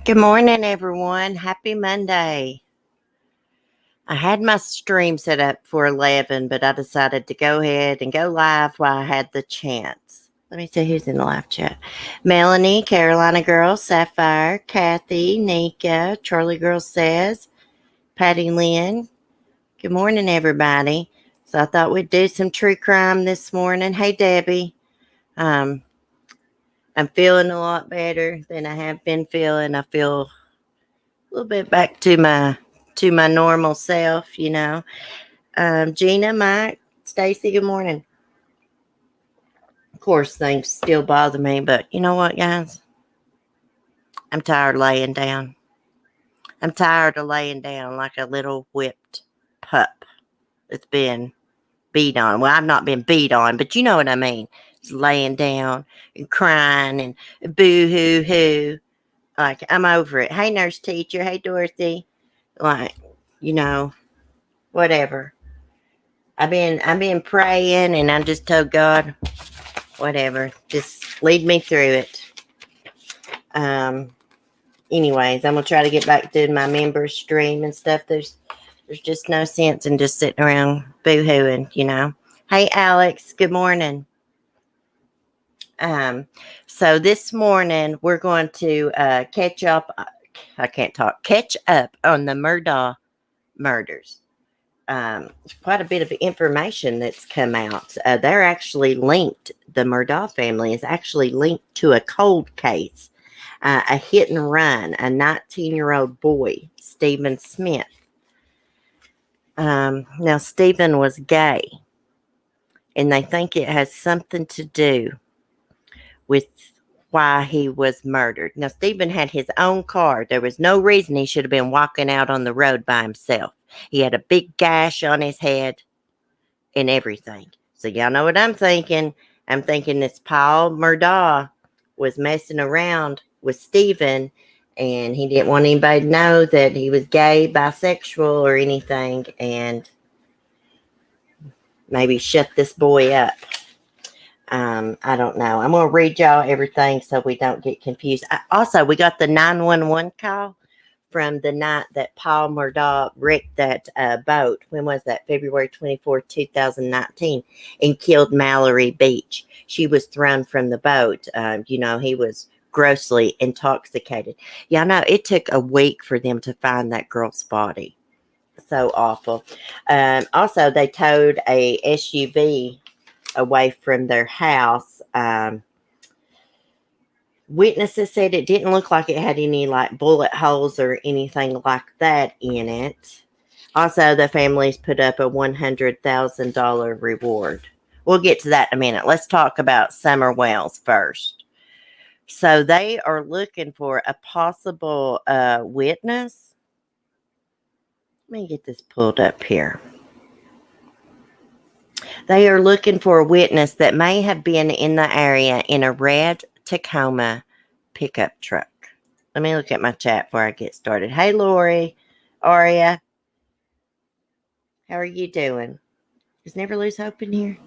Good morning, everyone. Happy Monday. I had my stream set up for 11, but I decided to go ahead and go live while I had the chance. Let me see who's in the live chat. Melanie, Carolina Girl, Sapphire, Kathy, Nika, Charlie Girl Says, Patty Lynn. Good morning, everybody. So I thought we'd do some true crime this morning. Hey, Debbie. I'm feeling a lot better than I have been feeling. I feel a little bit back to my normal self, you know. Gina, Mike, Stacy, good morning. Of course, things still bother me, but you know what, guys? I'm tired of laying down. I'm tired of laying down like a little whipped pup that's been beat on. Well, I've not been beat on, but you know what I mean. Just laying down and crying and boo-hoo-hoo. Like, I'm over it. Hey, nurse teacher. Hey, Dorothy. Like, you know, whatever. I've been praying, and I just told God, whatever, just lead me through it. Anyways, I'm gonna try to get back to my member stream and stuff. There's just no sense in just sitting around boo-hooing, you know. Hey, Alex. Good morning. So this morning we're going to catch up. I can't talk. Catch up on the Murdaugh murders. Quite a bit of information that's come out. They're actually linked. The Murdaugh family is actually linked to a cold case, a hit and run, a 19-year-old boy, Stephen Smith. Now, Stephen was gay, and they think it has something to do with why he was murdered. Now, Stephen had his own car. There was no reason he should have been walking out on the road by himself. He had a big gash on his head and everything. So y'all know what I'm thinking. I'm thinking this Paul Murdaugh was messing around with Stephen, and he didn't want anybody to know that he was gay, bisexual, or anything, and maybe shut this boy up. I don't know. I'm going to read y'all everything so we don't get confused. Also, we got the 911 call from the night that Paul Murdaugh wrecked that boat. When was that? February 24, 2019, and killed Mallory Beach. She was thrown from the boat. You know, he was grossly intoxicated. Y'all know it took a week for them to find that girl's body. So awful. Also, they towed a SUV away from their house. Witnesses said it didn't look like it had any like bullet holes or anything like that in it. Also, the families put up a $100,000 reward. We'll get to that in a minute. Let's talk about Summer Wells first. So they are looking for a possible witness. Let me get this pulled up here. They are looking for a witness that may have been in the area in a red Tacoma pickup truck. Let me look at my chat before I get started. Hey, Lori, Aria, how are you doing? Is Never Lose Hope in here?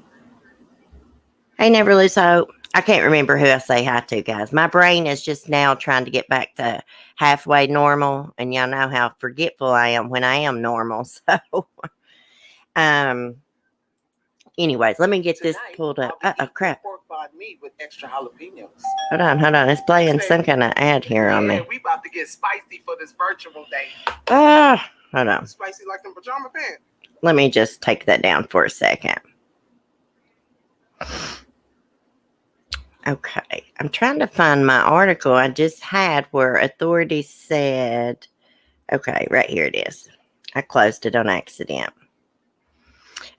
Hey, Never Lose Hope. I can't remember who I say hi to, guys. My brain is just now trying to get back to halfway normal, and y'all know how forgetful I am when I am normal. So, anyways, let me get this pulled up. Oh, crap. Meat with extra jalapenos. Hold on. It's playing some kind of ad here on me. We about to get spicy for this virtual day. Hold on. Spicy like them pajama pants. Let me just take that down for a second. Okay, I'm trying to find my article I just had where authorities said, okay, right here it is. I closed it on accident.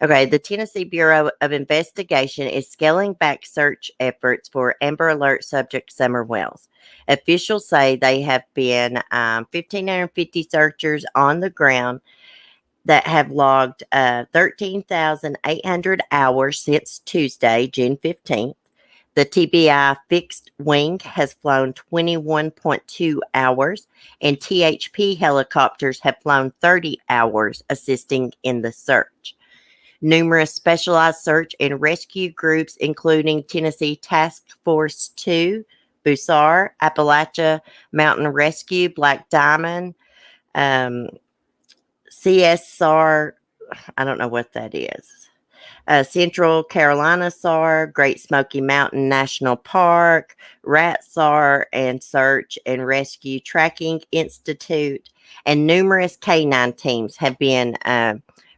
Okay, the Tennessee Bureau of Investigation is scaling back search efforts for Amber Alert subject Summer Wells. Officials say they have been 1,550 searchers on the ground that have logged 13,800 hours since Tuesday, June 15th. The TBI fixed wing has flown 21.2 hours, and THP helicopters have flown 30 hours assisting in the search. Numerous specialized search and rescue groups, including Tennessee Task Force 2, Bussar, Appalachia Mountain Rescue, Black Diamond, CSR, I don't know what that is. Central Carolina SAR, Great Smoky Mountain National Park, Rat SAR, and Search and Rescue Tracking Institute, and numerous canine teams have been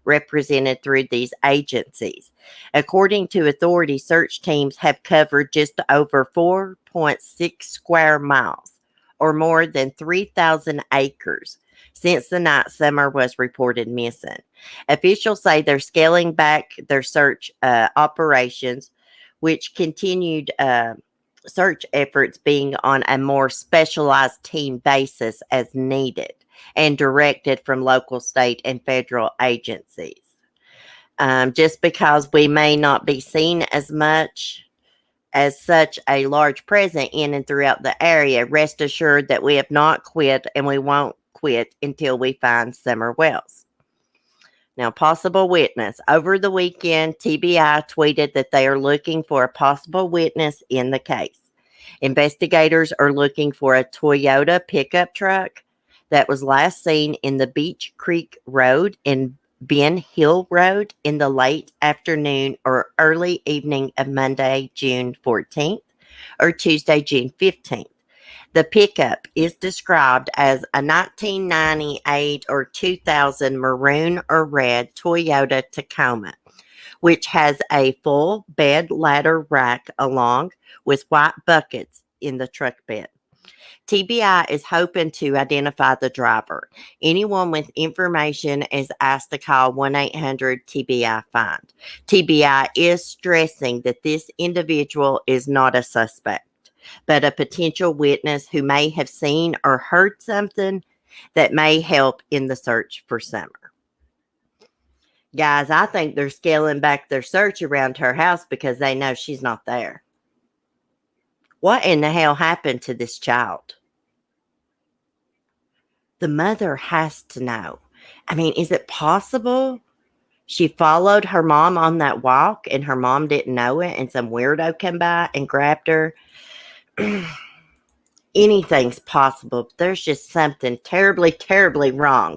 represented through these agencies. According to authorities, search teams have covered just over 4.6 square miles, or more than 3,000 acres, since the night Summer was reported missing. Officials say they're scaling back their search operations, which continued search efforts being on a more specialized team basis as needed and directed from local, state, and federal agencies. Just because we may not be seen as much as such a large presence in and throughout the area, rest assured that we have not quit and we won't quit until we find Summer Wells. Now, possible witness. Over the weekend, TBI tweeted that they are looking for a possible witness in the case. Investigators are looking for a Toyota pickup truck that was last seen in the Beach Creek Road and Ben Hill Road in the late afternoon or early evening of Monday, June 14th or Tuesday, June 15th. The pickup is described as a 1998 or 2000 maroon or red Toyota Tacoma, which has a full bed ladder rack along with white buckets in the truck bed. TBI is hoping to identify the driver. Anyone with information is asked to call 1-800-TBI-FIND. TBI is stressing that this individual is not a suspect, but a potential witness who may have seen or heard something that may help in the search for Summer. Guys, I think they're scaling back their search around her house because they know she's not there. What in the hell happened to this child? The mother has to know. I mean, is it possible she followed her mom on that walk and her mom didn't know it and some weirdo came by and grabbed her? Anything's possible. But there's just something terribly, terribly wrong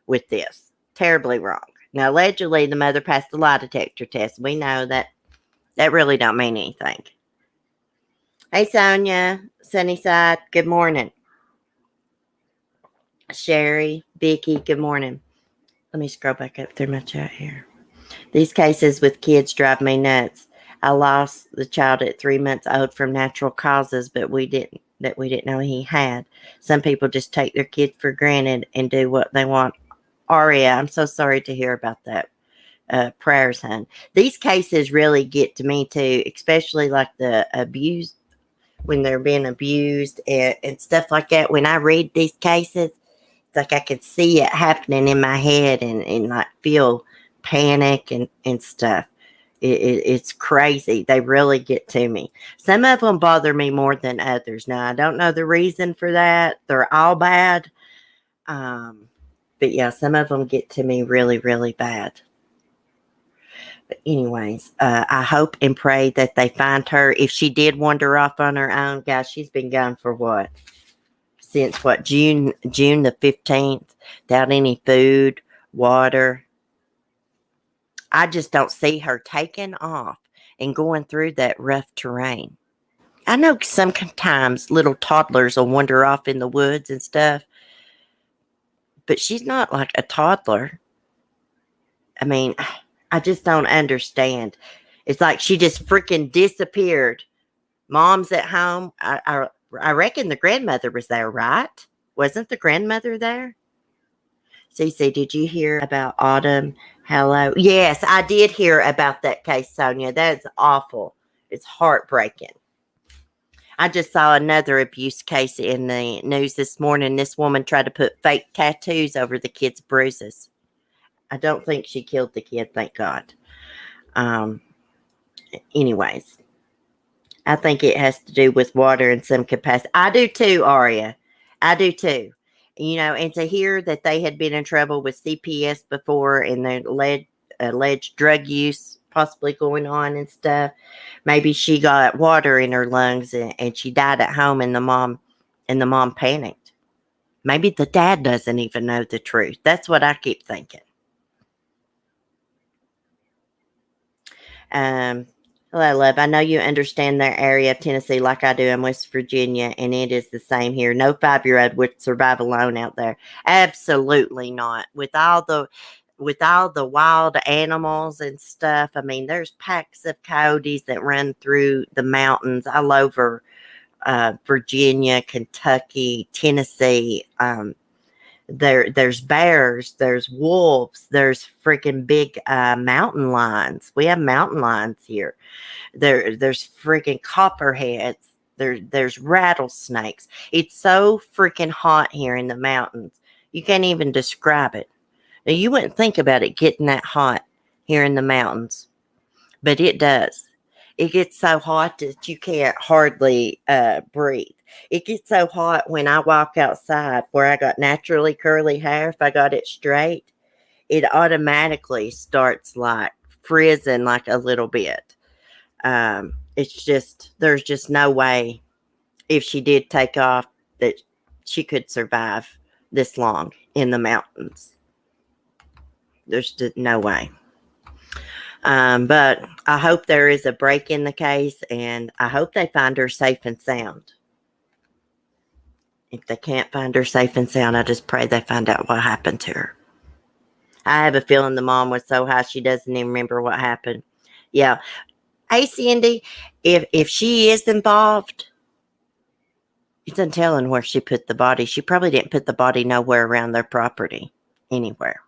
with this. Terribly wrong. Now, allegedly, the mother passed the lie detector test. We know that really don't mean anything. Hey, Sonia, Sunnyside, good morning. Sherry, Vicky, good morning. Let me scroll back up through my chat here. These cases with kids drive me nuts. I lost the child at 3 months old from natural causes, but we didn't know he had. Some people just take their kids for granted and do what they want. Aria, I'm so sorry to hear about that. Prayers, hon. These cases really get to me too, especially like the abuse, when they're being abused and stuff like that. When I read these cases, it's like I can see it happening in my head and like feel panic and stuff. It's crazy. They really get to me. Some of them bother me more than others. Now, I don't know the reason for that. They're all bad. But yeah, some of them get to me really, really bad. But anyways, I hope and pray that they find her. If she did wander off on her own, guys, she's been gone for what? Since what? June the 15th, without any food, water. I just don't see her taking off and going through that rough terrain. I know sometimes little toddlers will wander off in the woods and stuff, but she's not like a toddler. I mean, I just don't understand. It's like she just freaking disappeared Mom's at home. I reckon the grandmother was there, right? Wasn't the grandmother there? Cece, did you hear about Autumn? Hello. Yes, I did hear about that case, Sonia. That's awful. It's heartbreaking. I just saw another abuse case in the news this morning. This woman tried to put fake tattoos over the kid's bruises. I don't think she killed the kid, thank God. Um, anyways, I think it has to do with water in some capacity. I do too, Aria. I do too. You know, and to hear that they had been in trouble with CPS before and the alleged drug use possibly going on and stuff. Maybe she got water in her lungs and she died at home and the mom panicked. Maybe the dad doesn't even know the truth. That's what I keep thinking. Hello, love. I know you understand their area of Tennessee like I do in West Virginia, and it is the same here. No 5-year-old would survive alone out there. Absolutely not. With all the wild animals and stuff, I mean, there's packs of coyotes that run through the mountains all over Virginia, Kentucky, Tennessee. There's bears, there's wolves, there's freaking big mountain lions. We have mountain lions here. There's freaking copperheads. There's rattlesnakes. It's so freaking hot here in the mountains. You can't even describe it. Now, you wouldn't think about it getting that hot here in the mountains, but it does. It gets so hot that you can't hardly breathe. It gets so hot when I walk outside where I got naturally curly hair. If I got it straight, it automatically starts like frizzing like a little bit. It's just, there's just no way if she did take off that she could survive this long in the mountains. There's just no way. But I hope there is a break in the case, and I hope they find her safe and sound. If they can't find her safe and sound, I just pray they find out what happened to her. I have a feeling the mom was so high she doesn't even remember what happened. Yeah. Hey, Cindy, if she is involved, it's untelling where she put the body. She probably didn't put the body nowhere around their property, anywhere.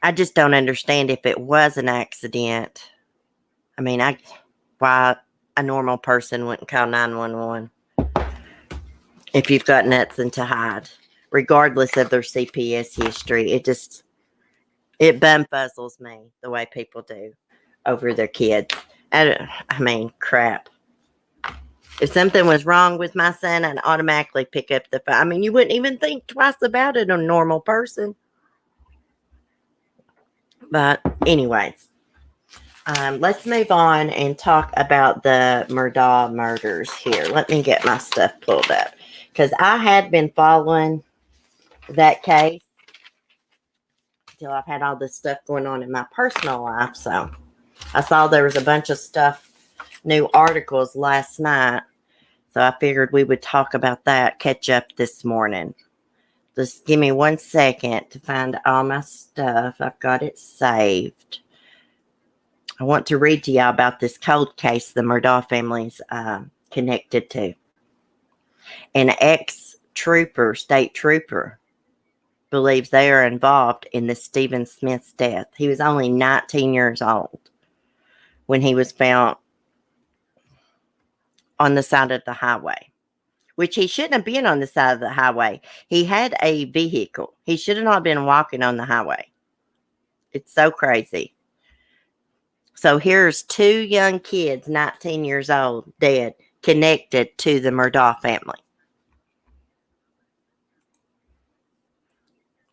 I just don't understand if it was an accident. I mean, why a normal person wouldn't call 911 if you've got nothing to hide, regardless of their CPS history. It bumfuzzles me the way people do over their kids. I mean, crap. If something was wrong with my son, I'd automatically pick up the phone. I mean, you wouldn't even think twice about it, a normal person. But anyways, let's move on and talk about the Murdaugh murders here. Let me get my stuff pulled up because I had been following that case until I've had all this stuff going on in my personal life. So I saw there was a bunch of stuff, new articles last night. So I figured we would talk about that, catch up this morning. Just give me 1 second to find all my stuff. I've got it saved. I want to read to y'all about this cold case the Murdaugh family's connected to. An ex-trooper, state trooper, believes they are involved in the Stephen Smith's death. He was only 19 years old when he was found on the side of the highway, which he shouldn't have been on the side of the highway. He had a vehicle. He should have not been walking on the highway. It's so crazy. So here's 2 young kids, 19 years old, dead, connected to the Murdaugh family.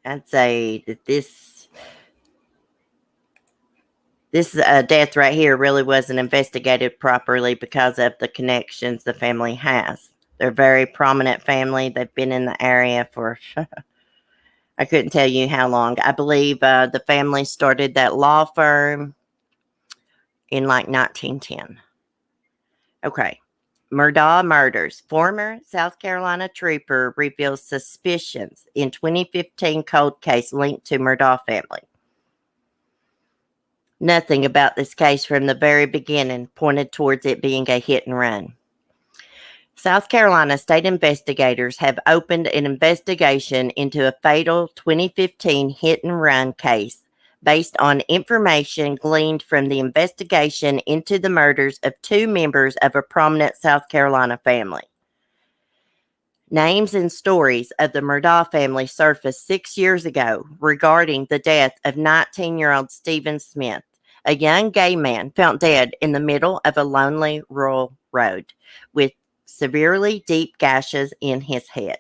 I'd say that this death right here really wasn't investigated properly because of the connections the family has. They're a very prominent family. They've been in the area for, I couldn't tell you how long. I believe the family started that law firm in like 1910. Okay. Murdaugh murders. Former South Carolina trooper reveals suspicions in 2015 cold case linked to Murdaugh family. Nothing about this case from the very beginning pointed towards it being a hit and run. South Carolina state investigators have opened an investigation into a fatal 2015 hit and run case based on information gleaned from the investigation into the murders of two members of a prominent South Carolina family. Names and stories of the Murdaugh family surfaced 6 years ago regarding the death of 19-year-old Stephen Smith, a young gay man found dead in the middle of a lonely rural road with severely deep gashes in his head.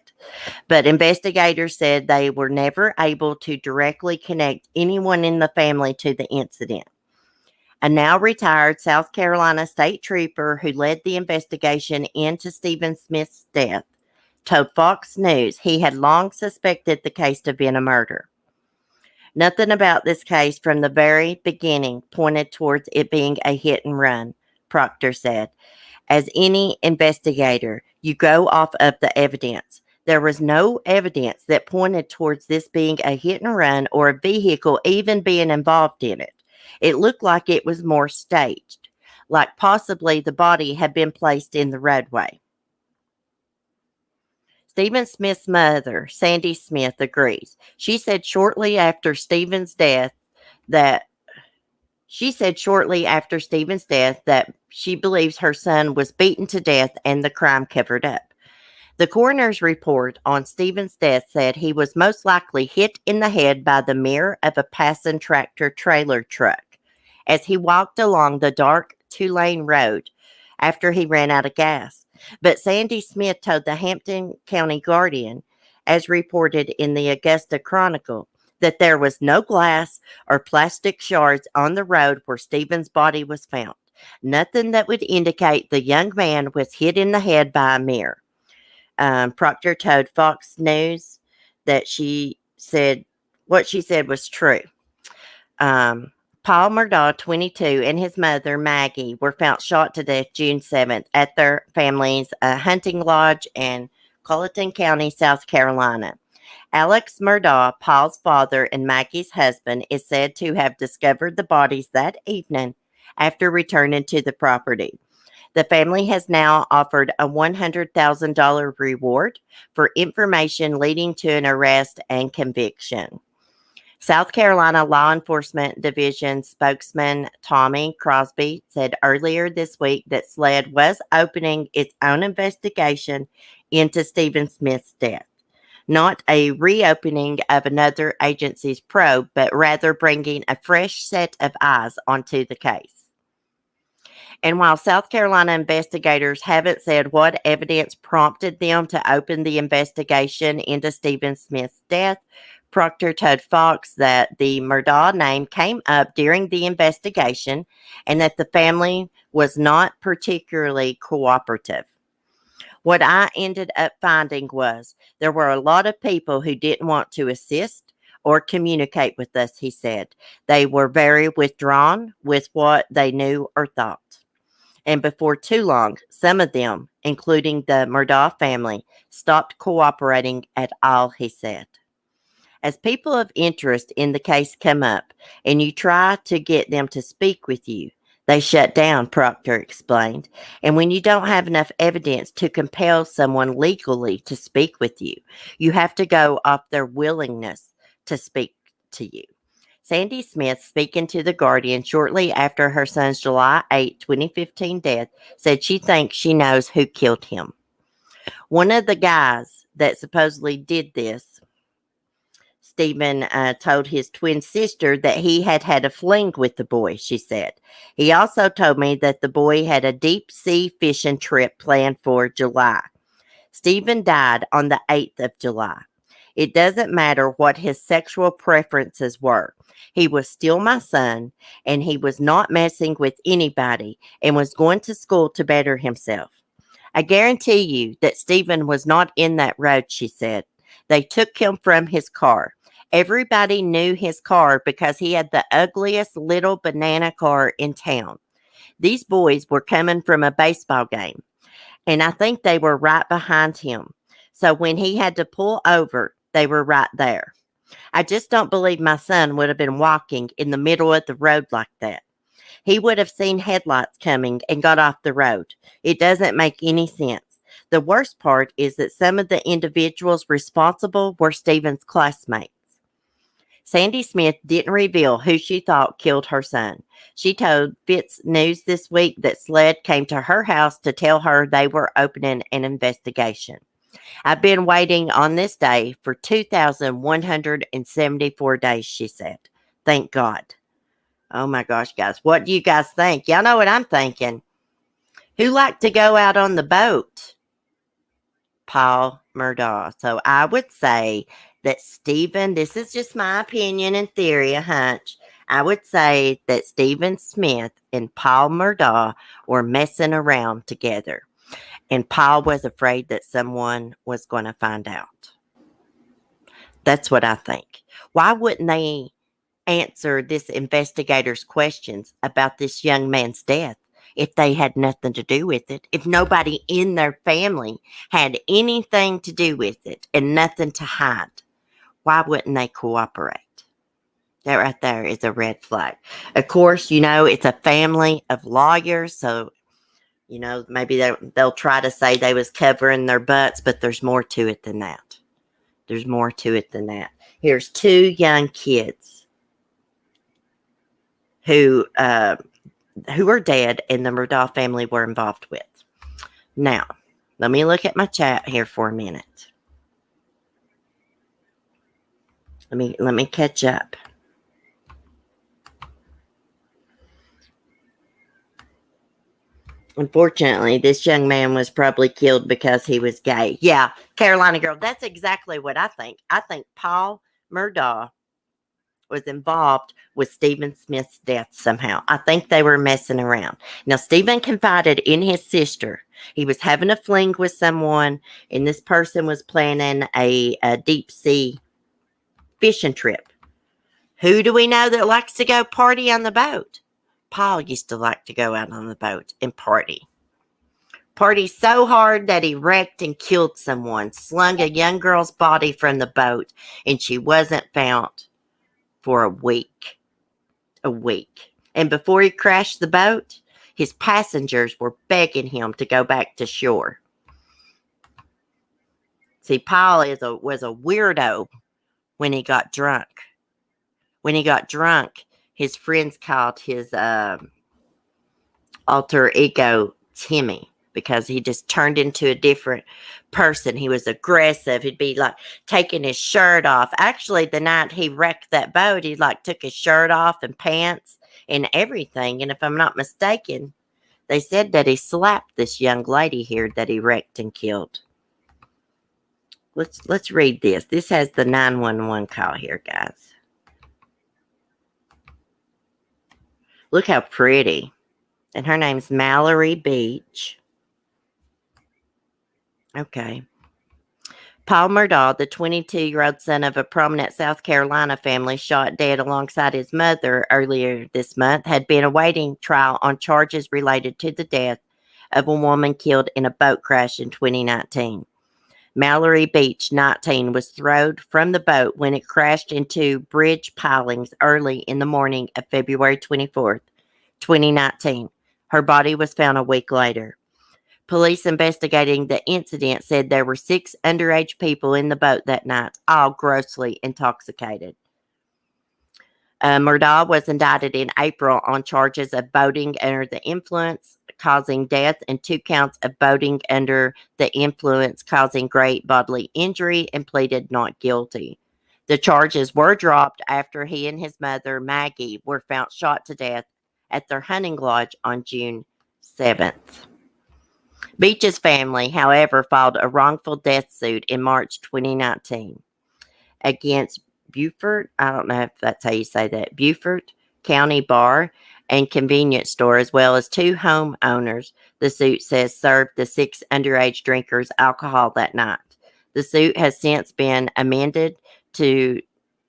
But investigators said they were never able to directly connect anyone in the family to the incident. A now retired South Carolina state trooper who led the investigation into Stephen Smith's death told Fox News he had long suspected the case to have been a murder. Nothing about this case from the very beginning pointed towards it being a hit and run, Proctor said. As any investigator, you go off of the evidence. There was no evidence that pointed towards this being a hit and run or a vehicle even being involved in it. It looked like it was more staged, like possibly the body had been placed in the roadway. Stephen Smith's mother, Sandy Smith, agrees. She said shortly after Stephen's death that she believes her son was beaten to death and the crime covered up. The coroner's report on Stephen's death said he was most likely hit in the head by the mirror of a passing tractor trailer truck as he walked along the dark two-lane road after he ran out of gas. But Sandy Smith told the Hampton County Guardian, as reported in the Augusta Chronicle, that there was no glass or plastic shards on the road where Stephen's body was found. Nothing that would indicate the young man was hit in the head by a mirror. Proctor told Fox News that what she said was true. Paul Murdaugh, 22, and his mother, Maggie, were found shot to death June 7th at their family's hunting lodge in Colleton County, South Carolina. Alex Murdaugh, Paul's father and Maggie's husband, is said to have discovered the bodies that evening after returning to the property. The family has now offered a $100,000 reward for information leading to an arrest and conviction. South Carolina Law Enforcement Division spokesman Tommy Crosby said earlier this week that SLED was opening its own investigation into Stephen Smith's death. Not a reopening of another agency's probe, but rather bringing a fresh set of eyes onto the case. And while South Carolina investigators haven't said what evidence prompted them to open the investigation into Stephen Smith's death, Proctor told Fox that the Murdaugh name came up during the investigation and that the family was not particularly cooperative. What I ended up finding was there were a lot of people who didn't want to assist or communicate with us, he said. They were very withdrawn with what they knew or thought. And before too long, some of them, including the Murdaugh family, stopped cooperating at all, he said. As people of interest in the case come up and you try to get them to speak with you, they shut down, Proctor explained. And when you don't have enough evidence to compel someone legally to speak with you, you have to go off their willingness to speak to you. Sandy Smith, speaking to The Guardian shortly after her son's July 8, 2015 death, said she thinks she knows who killed him. One of the guys that supposedly did this, Stephen told his twin sister that he had had a fling with the boy, she said. He also told me that the boy had a deep sea fishing trip planned for July. Stephen died on the 8th of July. It doesn't matter what his sexual preferences were. He was still my son, and he was not messing with anybody and was going to school to better himself. I guarantee you that Stephen was not in that road, she said. They took him from his car. Everybody knew his car because he had the ugliest little banana car in town. These boys were coming from a baseball game, and I think they were right behind him. So when he had to pull over, they were right there. I just don't believe my son would have been walking in the middle of the road like that. He would have seen headlights coming and got off the road. It doesn't make any sense. The worst part is that some of the individuals responsible were Stephen's classmates. Sandy Smith didn't reveal who she thought killed her son. She told Fitz News this week that SLED came to her house to tell her they were opening an investigation. I've been waiting on this day for 2,174 days, she said. Thank God. Oh my gosh, guys. What do you guys think? Y'all know what I'm thinking. Who liked to go out on the boat? Paul Murdaugh. So I would say that Stephen, this is just my opinion and theory, a hunch. I would say that Stephen Smith and Paul Murdaugh were messing around together. And Paul was afraid that someone was going to find out. That's what I think. Why wouldn't they answer this investigator's questions about this young man's death if they had nothing to do with it? If nobody in their family had anything to do with it and nothing to hide, why wouldn't they cooperate? That right there is a red flag. Of course, it's a family of lawyers, so maybe they'll try to say they was covering their butts, but there's more to it than that. There's more to it than that. Here's two young kids who are dead and the Murdaugh family were involved with. Now, let me look at my chat here for a minute. Let me catch up. Unfortunately, this young man was probably killed because he was gay. Yeah, Carolina girl, that's exactly what I think. I think Paul Murdaugh was involved with Stephen Smith's death somehow. I think they were messing around. Now, Stephen confided in his sister. He was having a fling with someone, and this person was planning a deep sea fishing trip. Who do we know that likes to go party on the boat? Paul used to like to go out on the boat and party. Party so hard that he wrecked and killed someone, slung a young girl's body from the boat, and she wasn't found for a week. And before he crashed the boat, his passengers were begging him to go back to shore. See, Paul was a weirdo when he got drunk. When he got drunk, his friends called his alter ego Timmy because he just turned into a different person. He was aggressive. He'd be like taking his shirt off. Actually, the night he wrecked that boat, he took his shirt off and pants and everything. And if I'm not mistaken, they said that he slapped this young lady here that he wrecked and killed. Let's read this. This has the 911 call here, guys. Look how pretty. And her name's Mallory Beach. Okay. Paul Murdaugh, the 22-year-old son of a prominent South Carolina family shot dead alongside his mother earlier this month, had been awaiting trial on charges related to the death of a woman killed in a boat crash in 2019. Mallory Beach, 19, was thrown from the boat when it crashed into bridge pilings early in the morning of February 24th, 2019. Her body was found a week later. Police investigating the incident said there were 6 underage people in the boat that night, all grossly intoxicated. Murdaugh was indicted in April on charges of boating under the influence causing death and 2 counts of boating under the influence causing great bodily injury and pleaded not guilty. The charges were dropped after he and his mother, Maggie, were found shot to death at their hunting lodge on June 7th. Beach's family, however, filed a wrongful death suit in March 2019 against Beaufort, I don't know if that's how you say that, Beaufort County Bar and Convenience Store, as well as 2 homeowners, the suit says served the 6 underage drinkers alcohol that night. The suit has since been amended to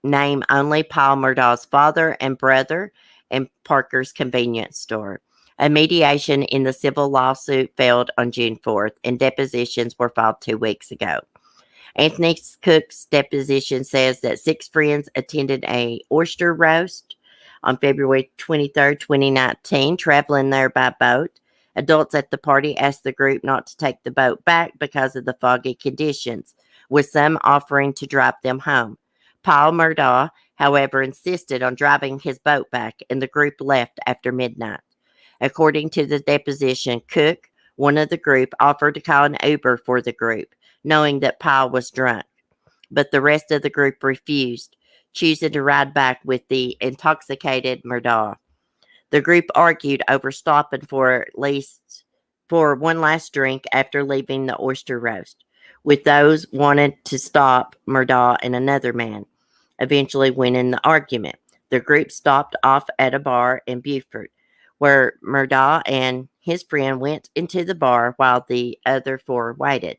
name only Paul Murdaugh's father and brother and Parker's Convenience Store. A mediation in the civil lawsuit failed on June 4th, and depositions were filed 2 weeks ago. Anthony Cook's deposition says that 6 friends attended a oyster roast on February 23rd, 2019, traveling there by boat. Adults at the party asked the group not to take the boat back because of the foggy conditions, with some offering to drive them home. Paul Murdaugh, however, insisted on driving his boat back, and the group left after midnight. According to the deposition, Cook, one of the group, offered to call an Uber for the group, knowing that Paul was drunk, but the rest of the group refused, choosing to ride back with the intoxicated Murdaugh. The group argued over stopping for one last drink after leaving the oyster roast, with those wanted to stop Murdaugh and another man, eventually winning the argument. The group stopped off at a bar in Beaufort, where Murdaugh and his friend went into the bar while the other 4 waited.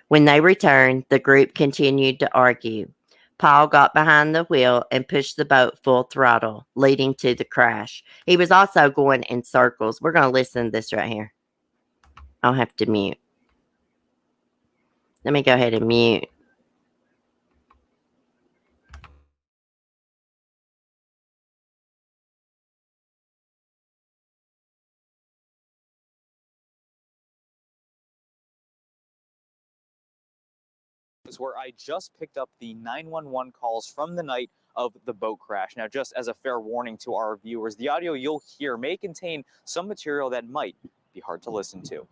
When they returned, the group continued to argue. Paul got behind the wheel and pushed the boat full throttle, leading to the crash. He was also going in circles. We're going to listen to this right here. I'll have to mute. Let me go ahead and mute. Where I just picked up the 911 calls from the night of the boat crash. Now, just as a fair warning to our viewers, the audio you'll hear may contain some material that might be hard to listen to.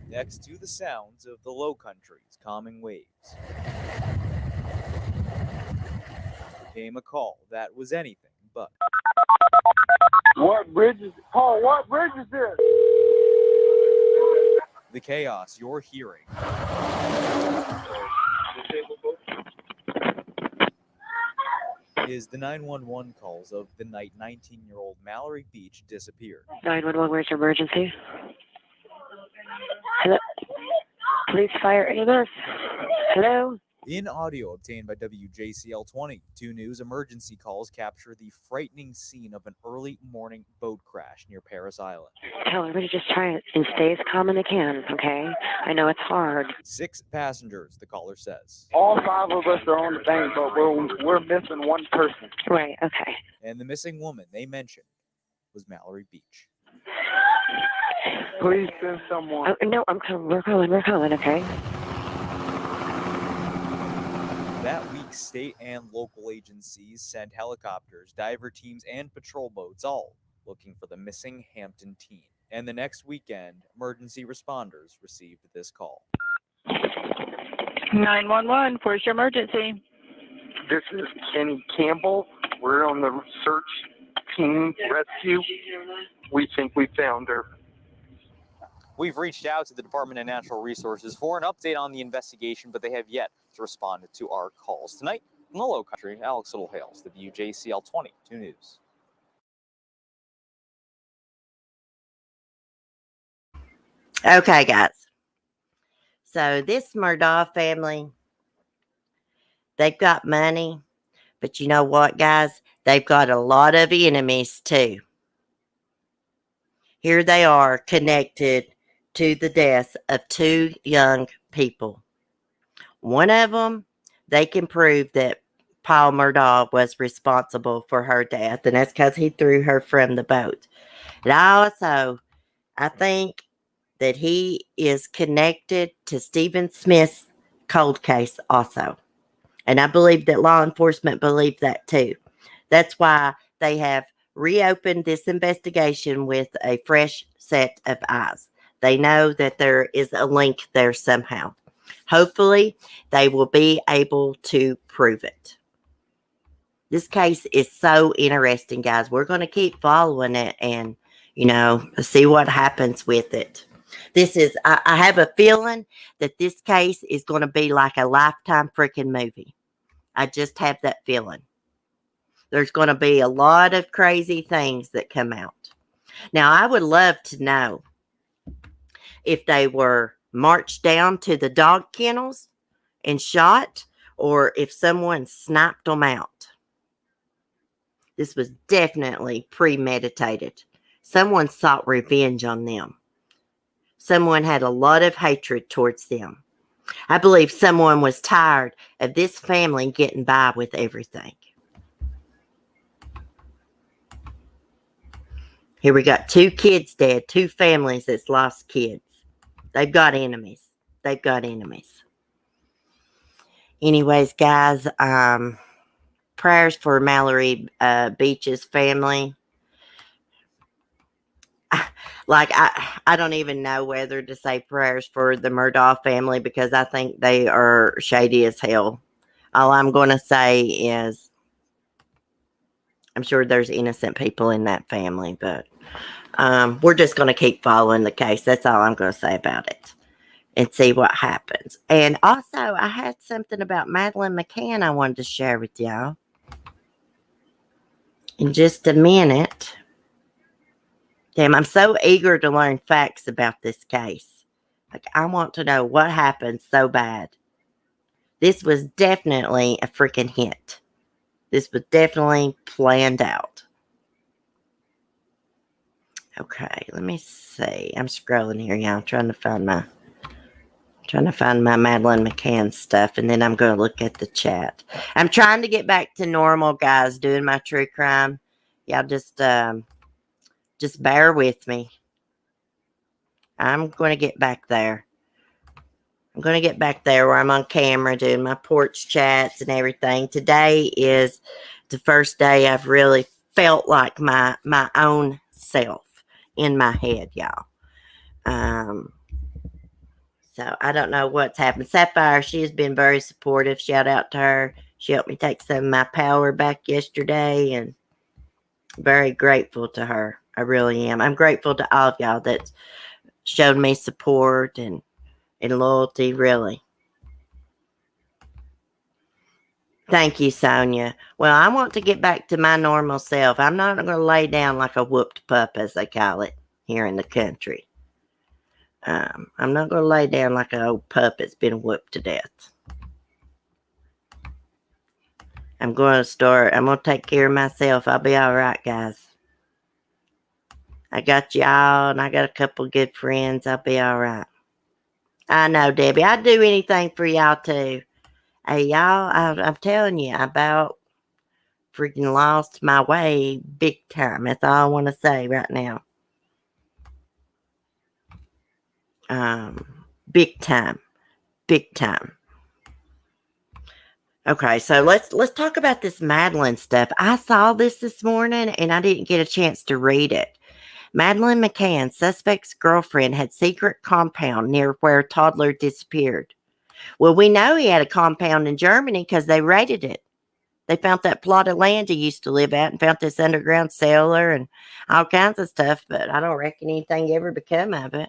Next to the sounds of the Low Country's calming waves came a call that was anything but. What bridge is this? The chaos you're hearing is the 911 calls of the night 19-year-old Mallory Beach disappeared. 911, where's your emergency? Hello? Police, fire, ambulance? Hello? In audio obtained by WJCL 22 News, emergency calls capture the frightening scene of an early morning boat crash near Paris Island. Tell everybody just try and stay as calm as they can, okay? I know it's hard. 6 passengers, the caller says. All 5 of us are on the thing, but we're missing one person. Right, okay. And the missing woman they mentioned was Mallory Beach. Please send someone. Oh, no, we're calling, okay? That week, state and local agencies sent helicopters, diver teams, and patrol boats, all looking for the missing Hampton teen. And the next weekend, emergency responders received this call. 911, where's your emergency? This is Kenny Campbell. We're on the search team rescue. We think we found her. We've reached out to the Department of Natural Resources for an update on the investigation, but they have yet to respond to our calls. Tonight, in the Low Country, Alex Littlehales, WJCL 22 News. Okay, guys. So this Murdaugh family, they've got money, but you know what, guys? They've got a lot of enemies, too. Here they are connected to the deaths of 2 young people. One of them, they can prove that Paul Murdaugh was responsible for her death, and that's because he threw her from the boat. And I think that he is connected to Stephen Smith's cold case also. And I believe that law enforcement believe that too. That's why they have reopened this investigation with a fresh set of eyes. They know that there is a link there somehow. Hopefully, they will be able to prove it. This case is so interesting, guys. We're going to keep following it and, see what happens with it. I have a feeling that this case is going to be like a Lifetime freaking movie. I just have that feeling. There's going to be a lot of crazy things that come out. Now, I would love to know if they were marched down to the dog kennels and shot, or if someone sniped them out. This was definitely premeditated. Someone sought revenge on them. someone had a lot of hatred towards them. I believe someone was tired of this family getting by with everything. Here we got 2 kids dead, 2 families that's lost kids. They've got enemies. They've got enemies. Anyways, guys, prayers for Mallory Beach's family. Like, I don't even know whether to say prayers for the Murdaugh family because I think they are shady as hell. All I'm going to say is I'm sure there's innocent people in that family, but we're just going to keep following the case. That's all I'm going to say about it and see what happens. And also, I had something about Madeleine McCann I wanted to share with y'all in just a minute. Damn, I'm so eager to learn facts about this case. Like, I want to know what happened so bad. This was definitely a freaking hit. This was definitely planned out. Okay, let me see. I'm scrolling here, y'all. I'm trying to find my Madeleine McCann stuff, and then I'm going to look at the chat. I'm trying to get back to normal, guys, doing my true crime. Y'all just bear with me. I'm going to get back there. I'm going to get back there where I'm on camera doing my porch chats and everything. Today is the first day I've really felt like my own self in my head, y'all. So I don't know what's happened. Sapphire, she has been very supportive. Shout out to her. She helped me take some of my power back yesterday, and very grateful to her. I really am. I'm grateful to all of y'all that showed me support and loyalty, really. Thank you, Sonia. Well, I want to get back to my normal self. I'm not going to lay down like a whooped pup, as they call it here in the country. I'm not going to lay down like an old pup that's been whooped to death. I'm going to take care of myself. I'll be all right, guys. I got y'all, and I got a couple good friends. I'll be all right. I know, Debbie. I'd do anything for y'all, too. Hey, y'all, I'm telling you, I about freaking lost my way big time. That's all I want to say right now. Big time. Big time. Okay, so let's talk about this Madeleine stuff. I saw this morning, and I didn't get a chance to read it. Madeleine McCann, suspect's girlfriend, had secret compound near where toddler disappeared. Well, we know he had a compound in Germany because they raided it. They found that plot of land he used to live at and found this underground cellar and all kinds of stuff, but I don't reckon anything ever become of it.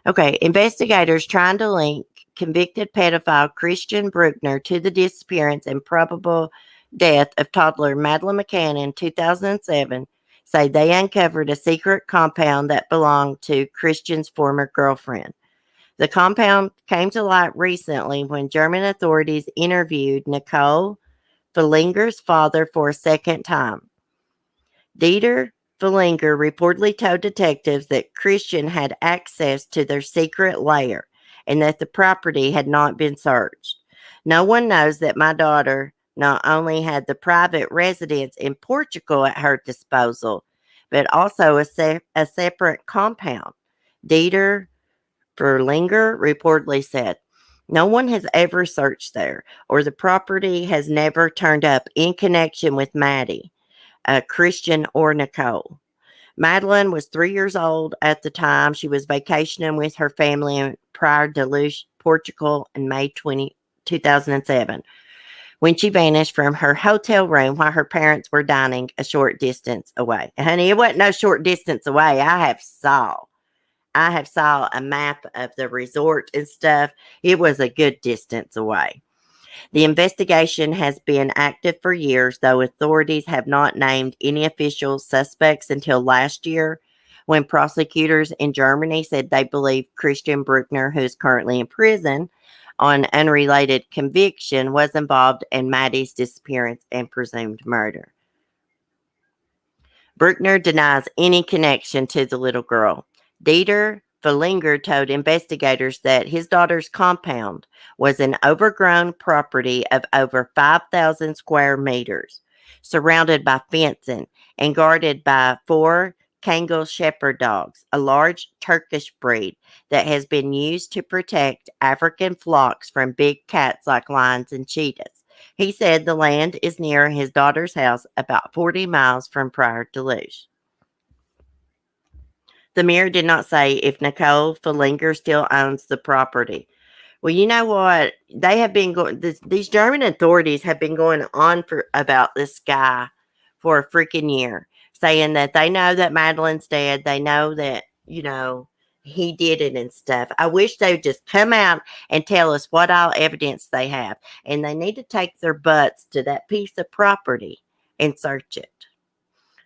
Okay, investigators trying to link convicted pedophile Christian Bruckner to the disappearance and probable death of toddler Madeleine McCann in 2007 say they uncovered a secret compound that belonged to Christian's former girlfriend. The compound came to light recently when German authorities interviewed Nicole Verlinger's father for a second time. Dieter Verlinger reportedly told detectives that Christian had access to their secret lair and that the property had not been searched. No one knows that my daughter not only had the private residence in Portugal at her disposal, but also a separate compound. Dieter Verlinger reportedly said, "No one has ever searched there, or the property has never turned up in connection with Maddie, Christian, or Nicole." Madeleine was 3 years old at the time. She was vacationing with her family in Praia de Luz, Portugal in May 2007, when she vanished from her hotel room while her parents were dining a short distance away. Honey, it wasn't no short distance away. I have saw a map of the resort and stuff. It was a good distance away. The investigation has been active for years, though authorities have not named any official suspects until last year, when prosecutors in Germany said they believe Christian Bruckner, who is currently in prison on unrelated conviction, was involved in Maddie's disappearance and presumed murder. Bruckner denies any connection to the little girl. Dieter Falinger told investigators that his daughter's compound was an overgrown property of over 5,000 square meters, surrounded by fencing and guarded by 4 Kangal shepherd dogs, a large Turkish breed that has been used to protect African flocks from big cats like lions and cheetahs. He said the land is near his daughter's house, about 40 miles from Prior Deluge. The Mirror did not say if Nicole Falinger still owns the property. Well, you know what? They have been going. These German authorities have been going on for about this guy for a freaking year, saying that they know that Madeline's dead. They know that he did it and stuff. I wish they would just come out and tell us what all evidence they have, and they need to take their butts to that piece of property and search it.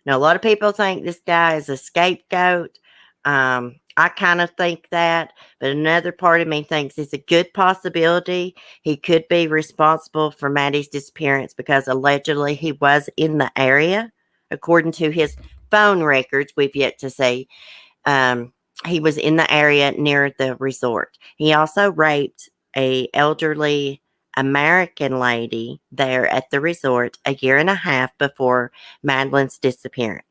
Now, a lot of people think this guy is a scapegoat. I kind of think that, but another part of me thinks it's a good possibility he could be responsible for Maddie's disappearance because allegedly he was in the area. According to his phone records, we've yet to see, he was in the area near the resort. He also raped a elderly American lady there at the resort a year and a half before Madeline's disappearance.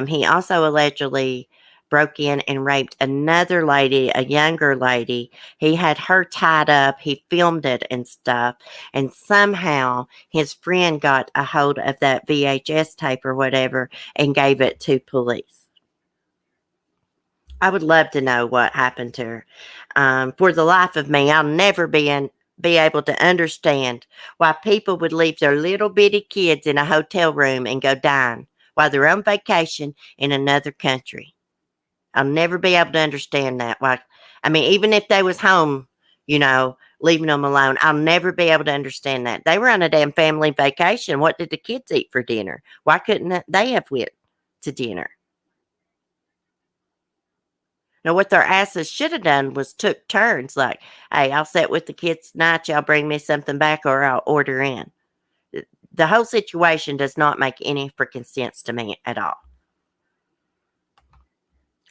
He also allegedly broke in and raped another lady, a younger lady. He had her tied up. He filmed it and stuff. And somehow his friend got a hold of that VHS tape or whatever and gave it to police. I would love to know what happened to her. For the life of me, I'll never be able to understand why people would leave their little bitty kids in a hotel room and go dine while they're on vacation in another country. I'll never be able to understand that. Even if they was home, leaving them alone, I'll never be able to understand that. They were on a damn family vacation. What did the kids eat for dinner? Why couldn't they have went to dinner? Now, what their asses should have done was took turns like, hey, I'll sit with the kids tonight. Y'all bring me something back or I'll order in. The whole situation does not make any freaking sense to me at all.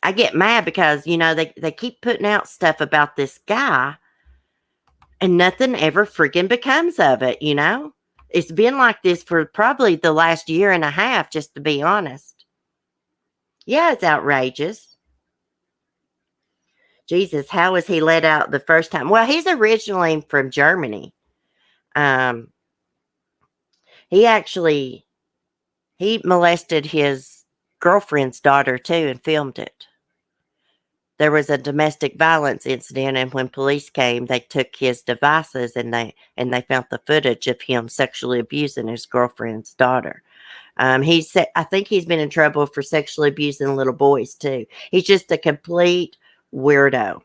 I get mad because, they keep putting out stuff about this guy and nothing ever freaking becomes of it, It's been like this for probably the last year and a half, just to be honest. Yeah, it's outrageous. Jesus, how was he let out the first time? Well, he's originally from Germany. He molested his girlfriend's daughter too and filmed it. There was a domestic violence incident, and when police came, they took his devices and they found the footage of him sexually abusing his girlfriend's daughter. I think he's been in trouble for sexually abusing little boys too. He's just a complete weirdo.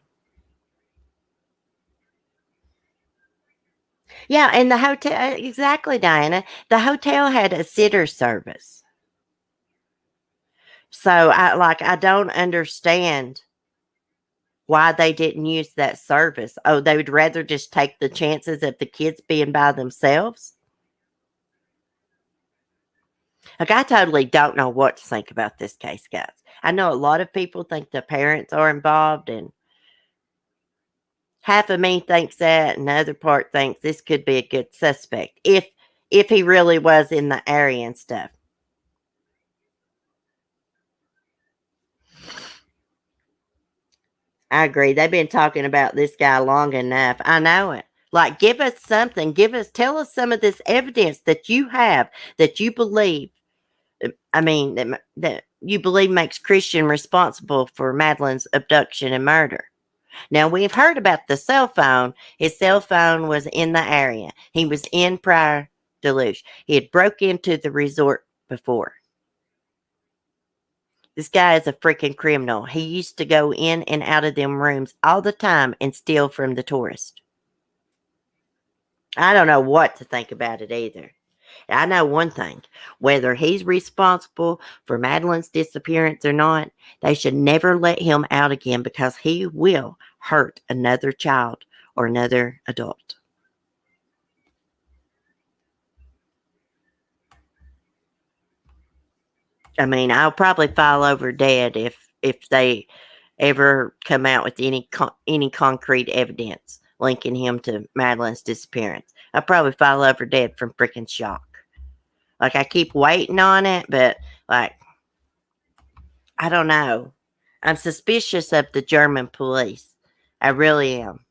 Yeah, and the hotel, exactly, Diana. The hotel had a sitter service. So I don't understand why they didn't use that service. Oh, they would rather just take the chances of the kids being by themselves? Like, I totally don't know what to think about this case, guys. I know a lot of people think the parents are involved, and half of me thinks that, and the other part thinks this could be a good suspect if he really was in the area and stuff. I agree. They've been talking about this guy long enough. I know it. Like, give us something. Tell us some of this evidence that you have, that you believe. That you believe makes Christian responsible for Madeline's abduction and murder. Now, we've heard about the cell phone. His cell phone was in the area. He was in Prior Deluge. He had broke into the resort before. This guy is a freaking criminal. He used to go in and out of them rooms all the time and steal from the tourists. I don't know what to think about it either. I know one thing. Whether he's responsible for Madeline's disappearance or not, they should never let him out again because he will hurt another child or another adult. I'll probably fall over dead if ever come out with any concrete evidence linking him to Madeline's disappearance. I'd probably fall over dead from freaking shock. Like, I keep waiting on it, but, like, I don't know. I'm suspicious of the German police. I really am.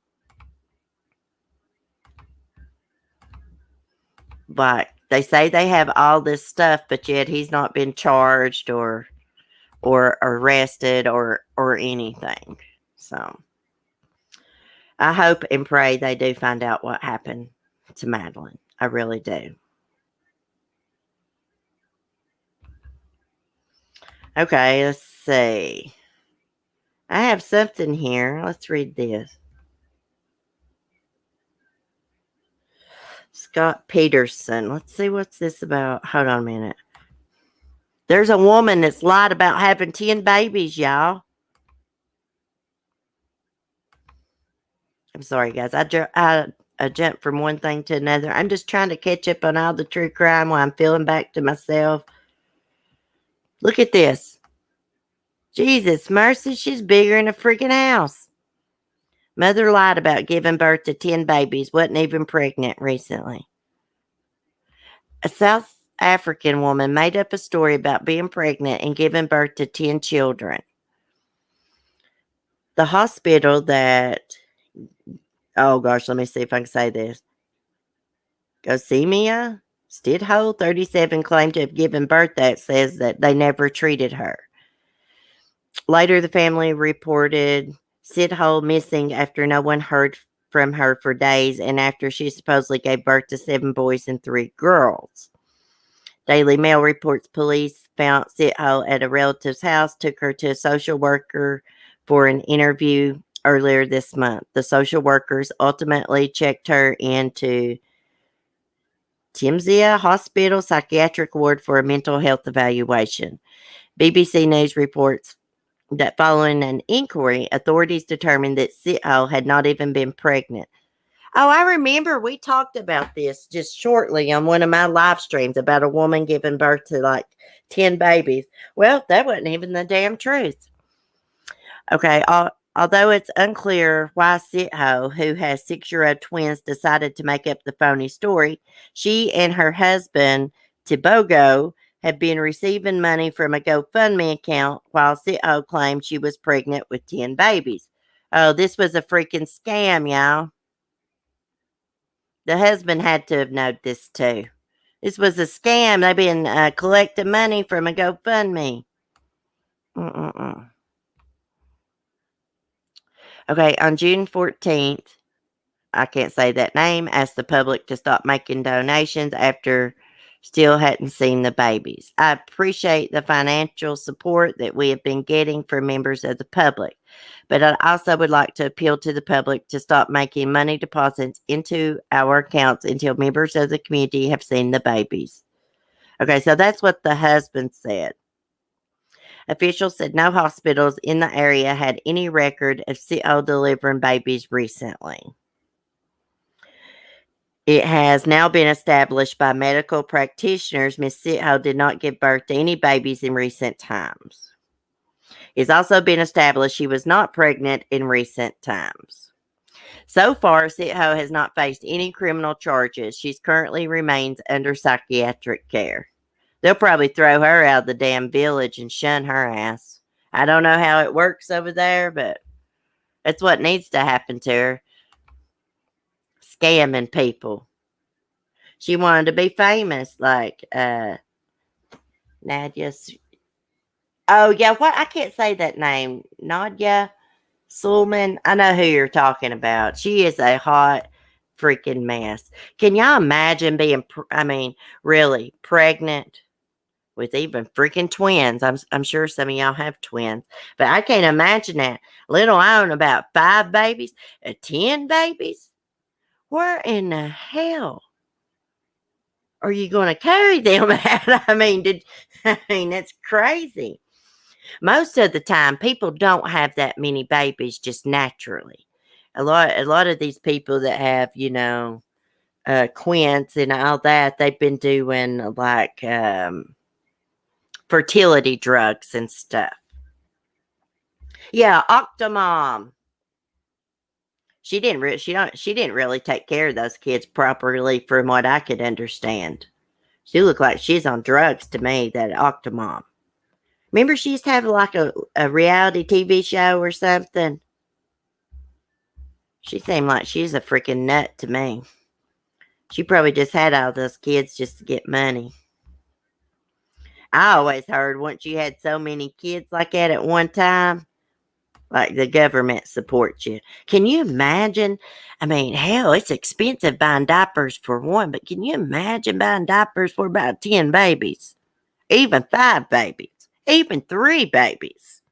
Like, they say they have all this stuff, but yet he's not been charged or arrested or anything. So I hope and pray they do find out what happened to Madeline. I really do. Okay, let's see. I have something here. Let's read this. Scott Peterson. Let's see what's this about. Hold on a minute. There's a woman that's lied about having 10 babies, y'all. I'm sorry, guys. I jumped from one thing to another. I'm just trying to catch up on all the true crime while I'm feeling back to myself. Look at this. Jesus mercy, she's bigger than a freaking house. Mother lied about giving birth to 10 babies. Wasn't even pregnant recently. A South African woman made up a story about being pregnant and giving birth to 10 children. The hospital that, oh gosh, let me see if I can say this. Gosimia Stidhole, 37, claimed to have given birth. That says that they never treated her. Later, the family reported Stidhole missing after no one heard from her for days and after she supposedly gave birth to 7 boys and 3 girls. Daily Mail reports police found Stidhole at a relative's house, took her to a social worker for an interview earlier this month. The social workers ultimately checked her into Timzia Hospital psychiatric ward for a mental health evaluation. BBC News reports that following an inquiry, authorities determined that Stidhole had not even been pregnant. Oh, I remember we talked about this just shortly on one of my live streams about a woman giving birth to like 10 babies. Well, that wasn't even the damn truth. Okay, although it's unclear why Stidhole, who has 6-year-old twins, decided to make up the phony story, she and her husband, Tibogo, have been receiving money from a GoFundMe account while Stidhole claimed she was pregnant with 10 babies. Oh, this was a freaking scam, y'all. The husband had to have known this too. This was a scam. They've been collecting money from a GoFundMe. Okay, on June 14th, I can't say that name, asked the public to stop making donations after still hadn't seen the babies. I appreciate the financial support that we have been getting from members of the public, but I also would like to appeal to the public to stop making money deposits into our accounts until members of the community have seen the babies. Okay, so that's what the husband said. Officials said no hospitals in the area had any record of Stidhole delivering babies recently. It has now been established by medical practitioners Ms. Stidhole did not give birth to any babies in recent times. It's also been established she was not pregnant in recent times. So far, Stidhole has not faced any criminal charges. She currently remains under psychiatric care. They'll probably throw her out of the damn village and shun her ass. I don't know how it works over there, but that's what needs to happen to her. Scamming people. She wanted to be famous, like Nadia. Oh yeah, what? I can't say that name. Nadia Sulman. I know who you're talking about. She is a hot freaking mess. Can y'all imagine being? Really pregnant with even freaking twins? I'm sure some of y'all have twins, but I can't imagine that. Let alone about 5 babies, 10 babies. Where in the hell are you going to carry them at? That's crazy. Most of the time, people don't have that many babies just naturally. A lot of these people that have, quints and all that, they've been doing like fertility drugs and stuff. Yeah, Octomom. She didn't really take care of those kids properly from what I could understand. She looked like she's on drugs to me, that Octomom. Remember she used to have like a reality TV show or something? She seemed like she's a freaking nut to me. She probably just had all those kids just to get money. I always heard once you had so many kids like that at one time, like the government supports you. Can you imagine? I mean, hell, it's expensive buying diapers for one, but can you imagine buying diapers for about 10 babies? Even 5 babies, even 3 babies.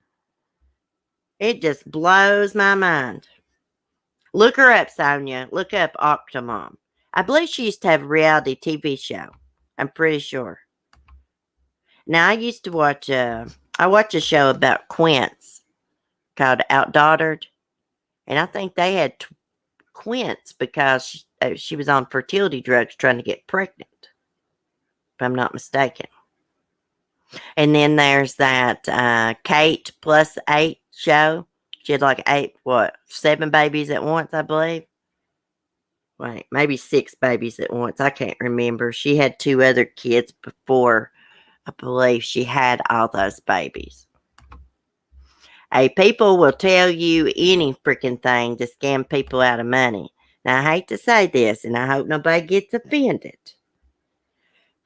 It just blows my mind. Look her up, Sonia. Look up Octomom. I believe she used to have a reality TV show. I'm pretty sure. Now, I used to watch, I watched a show about Quince called Outdaughtered. And I think they had Quince because she was on fertility drugs trying to get pregnant, if I'm not mistaken. And then there's that Kate plus 8 show. She had like 7 babies at once, I believe. Wait, maybe 6 babies at once. I can't remember. She had 2 other kids before I believe she had all those babies. Hey, people will tell you any freaking thing to scam people out of money. Now, I hate to say this, and I hope nobody gets offended,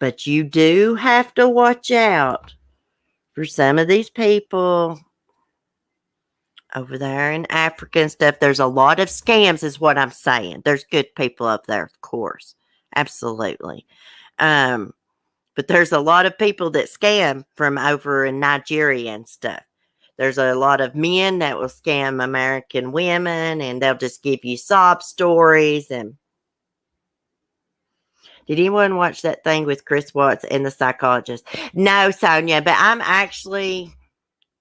but you do have to watch out for some of these people over there in Africa and stuff. There's a lot of scams, is what I'm saying. There's good people up there, of course. Absolutely. But there's a lot of people that scam from over in Nigeria and stuff. There's a lot of men that will scam American women, and they'll just give you sob stories. And did anyone watch that thing with Chris Watts and the psychologist? No, Sonia, but I'm actually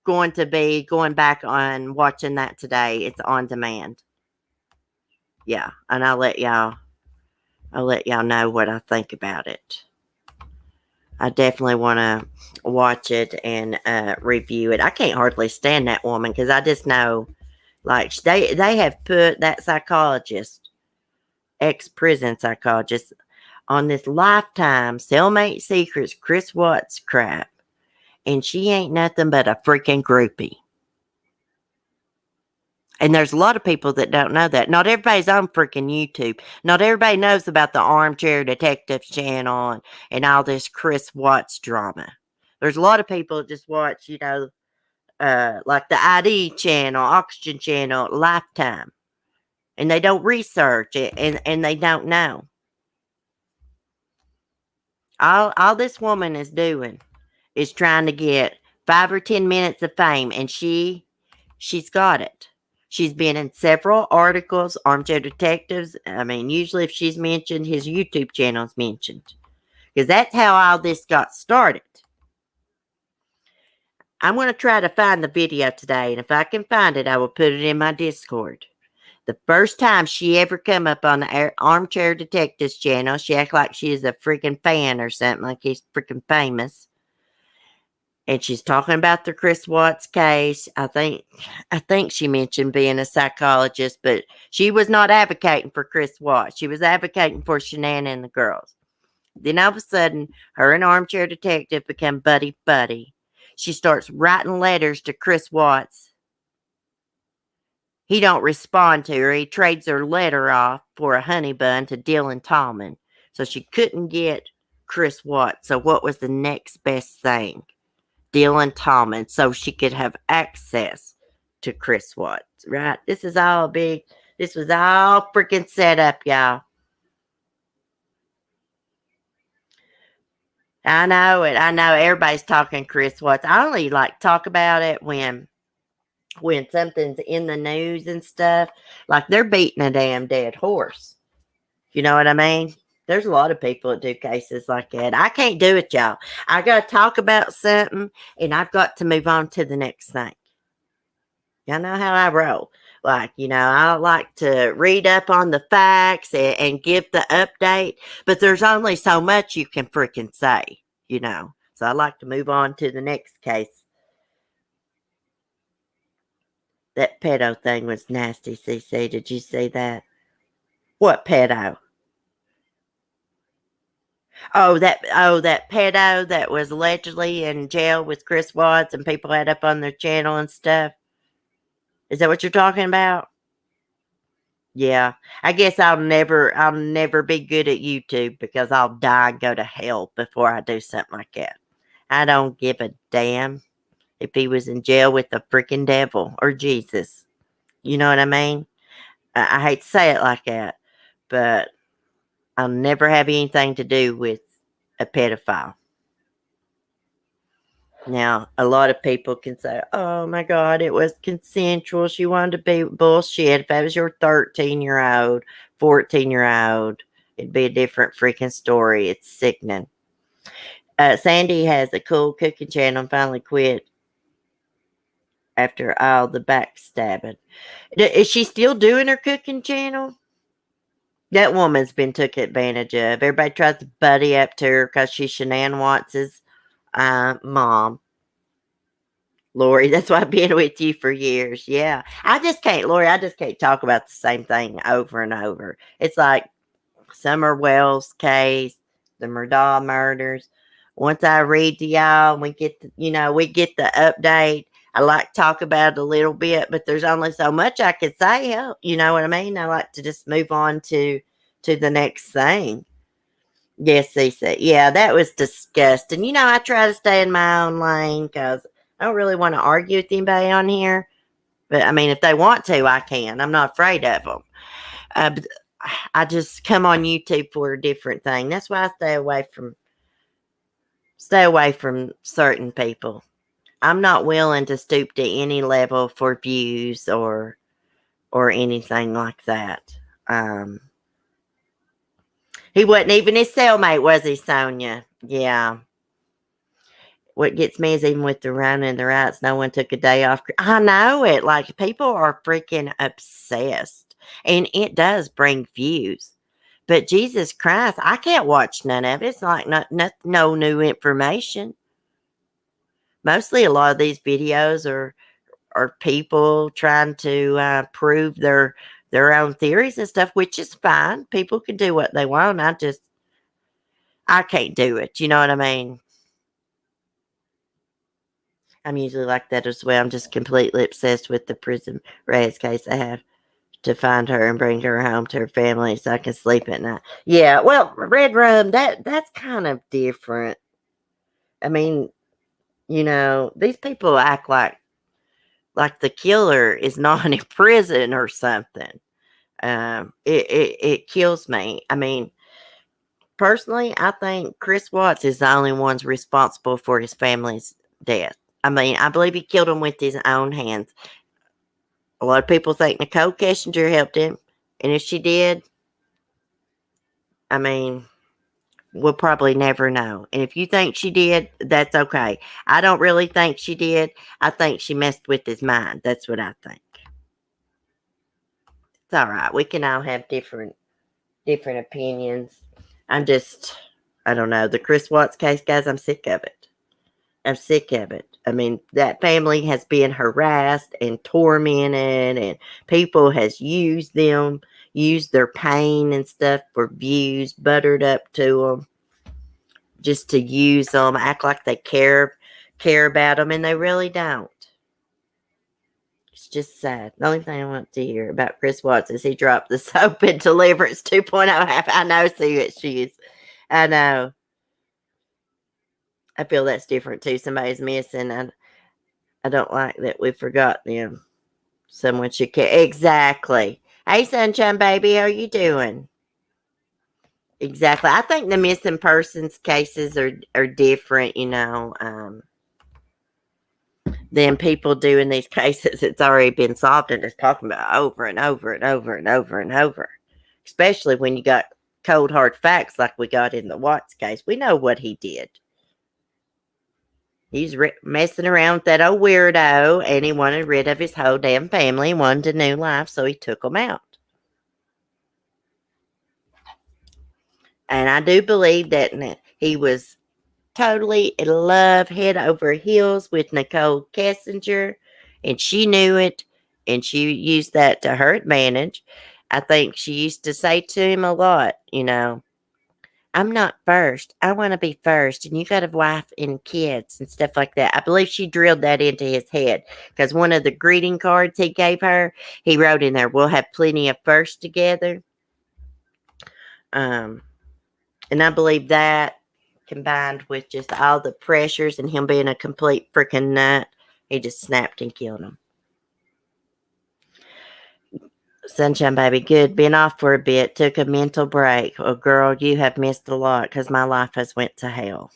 going to be going back on watching that today. It's on demand. Yeah, and I'll let y'all know what I think about it. I definitely want to watch it and review it. I can't hardly stand that woman because I just know, like, they have put that psychologist, ex-prison psychologist, on this Lifetime Cellmate Secrets Chris Watts crap, and she ain't nothing but a freaking groupie. And there's a lot of people that don't know that. Not everybody's on freaking YouTube. Not everybody knows about the Armchair Detectives channel and all this Chris Watts drama. There's a lot of people that just watch, like the ID channel, Oxygen channel, Lifetime. And they don't research it, and they don't know. All this woman is doing is trying to get 5 or 10 minutes of fame, and she's got it. She's been in several articles, Armchair Detectives. I mean, usually if she's mentioned, his YouTube channel is mentioned. Because that's how all this got started. I'm going to try to find the video today, and if I can find it, I will put it in my Discord. The first time she ever come up on the Armchair Detectives channel, she acted like she is a freaking fan or something, like he's freaking famous. And she's talking about the Chris Watts case. I think she mentioned being a psychologist, but she was not advocating for Chris Watts. She was advocating for Shanann and the girls. Then all of a sudden, her and Armchair Detective become buddy-buddy. She starts writing letters to Chris Watts. He don't respond to her. He trades her letter off for a honey bun to Dylan Tallman. So she couldn't get Chris Watts. So what was the next best thing? Dylan Tallman, so she could have access to Chris Watts, right? This was all freaking set up, y'all. I know it. I know everybody's talking Chris Watts. I only talk about it when something's in the news and stuff. Like they're beating a damn dead horse. You know what I mean? There's a lot of people that do cases like that. I can't do it, y'all. I got to talk about something, and I've got to move on to the next thing. Y'all know how I roll. I like to read up on the facts and give the update, but there's only so much you can freaking say, So I like to move on to the next case. That pedo thing was nasty, CC. Did you see that? What pedo? that pedo that was allegedly in jail with Chris Watts and people had up on their channel and stuff. Is that what you're talking about? Yeah. I guess I'll never be good at YouTube because I'll die and go to hell before I do something like that. I don't give a damn if he was in jail with the freaking devil or Jesus. You know what I mean? I hate to say it like that, but I'll never have anything to do with a pedophile. Now, a lot of people can say, oh my God, it was consensual. She wanted to be bullshit. If that was your 13-year-old, 14-year-old, it'd be a different freaking story. It's sickening. Sandy has a cool cooking channel and finally quit after all the backstabbing. Is she still doing her cooking channel? That woman's been took advantage of. Everybody tries to buddy up to her because she's Shanann Watts' mom. Lori, that's why I've been with you for years. Yeah. I just can't, Lori, I just can't talk about the same thing over and over. It's like Summer Wells case, the Murdaugh murders. Once I read to y'all, we get the update. I like to talk about it a little bit, but there's only so much I could say. You know what I mean? I like to just move on to the next thing. Yes, Cece. Yeah, that was disgusting. I try to stay in my own lane because I don't really want to argue with anybody on here. But, I mean, if they want to, I can. I'm not afraid of them. But I just come on YouTube for a different thing. That's why I stay away from certain people. I'm not willing to stoop to any level for views or anything like that. He wasn't even his cellmate, was he, Sonia? Yeah. What gets me is even with the run and the rights, no one took a day off. I know it. Like, people are freaking obsessed. And it does bring views. But Jesus Christ, I can't watch none of it. It's like no new information. Mostly a lot of these videos are people trying to prove their own theories and stuff, which is fine. People can do what they want. I can't do it. You know what I mean? I'm usually like that as well. I'm just completely obsessed with the prison Reyes case. I have to find her and bring her home to her family so I can sleep at night. Yeah, well, Red Rum, that's kind of different. I mean, these people act like the killer is not in prison or something. It kills me. I mean, personally, I think Chris Watts is the only one's responsible for his family's death. I mean, I believe he killed him with his own hands. A lot of people think Nicole Kessinger helped him. And if she did, I mean, we'll probably never know. And if you think she did, that's okay. I don't really think she did. I think she messed with his mind. That's what I think. It's all right. We can all have different opinions. I don't know. The Chris Watts case, guys, I'm sick of it. I'm sick of it. I mean, that family has been harassed and tormented, and people has used their pain and stuff for views, buttered up to them, just to use them, act like they care about them, and they really don't. It's just sad. The only thing I want to hear about Chris Watts is he dropped the soap in Deliverance 2.0 half. I know, see what she is. I know. I feel that's different too. Somebody's missing. I don't like that we forgot them. Someone should care. Exactly. Hey, Sunshine Baby, how are you doing? Exactly. I think the missing persons cases are different, than people doing these cases. It's already been solved and just talking about over and over and over and over and over. Especially when you got cold hard facts like we got in the Watts case. We know what he did. He's messing around with that old weirdo, and he wanted rid of his whole damn family, wanted a new life, so he took them out. And I do believe that he was totally in love, head over heels with Nicole Kessinger, and she knew it, and she used that to her advantage. I think she used to say to him a lot, I'm not first. I want to be first, and you got a wife and kids and stuff like that. I believe she drilled that into his head because one of the greeting cards he gave her, he wrote in there, "We'll have plenty of first together." And I believe that combined with just all the pressures and him being a complete freaking nut, he just snapped and killed him. Sunshine Baby, good. Been off for a bit. Took a mental break. Oh, girl, you have missed a lot because my life has went to hell.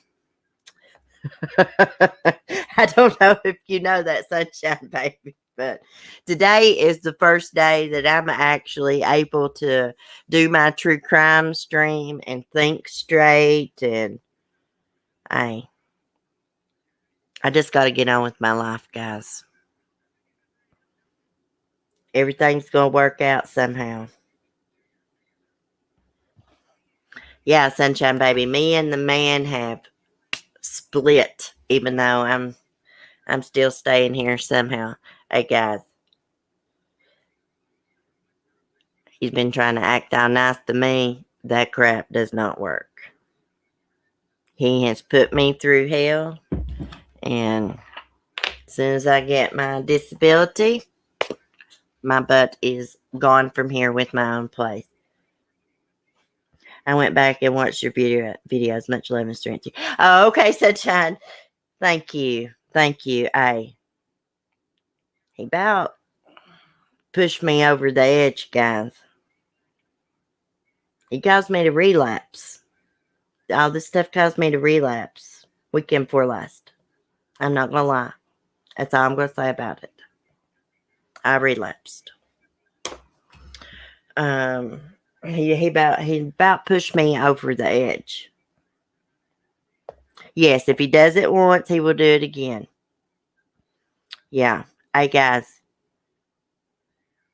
I don't know if you know that, Sunshine Baby, but today is the first day that I'm actually able to do my true crime stream and think straight. And I just got to get on with my life, guys. Everything's going to work out somehow. Yeah, Sunshine Baby, me and the man have split, even though I'm still staying here somehow. Hey, guys. He's been trying to act all nice to me. That crap does not work. He has put me through hell, and as soon as I get my disability, my butt is gone from here with my own place. I went back and watched your videos. Much love and strength to you. Oh, okay, Sunshine. Thank you. Hey, he about pushed me over the edge, guys. He caused me to relapse. All this stuff caused me to relapse. Weekend before last. I'm not gonna lie. That's all I'm gonna say about it. I relapsed. He about pushed me over the edge. Yes, if he does it once, he will do it again. Yeah. Hey guys,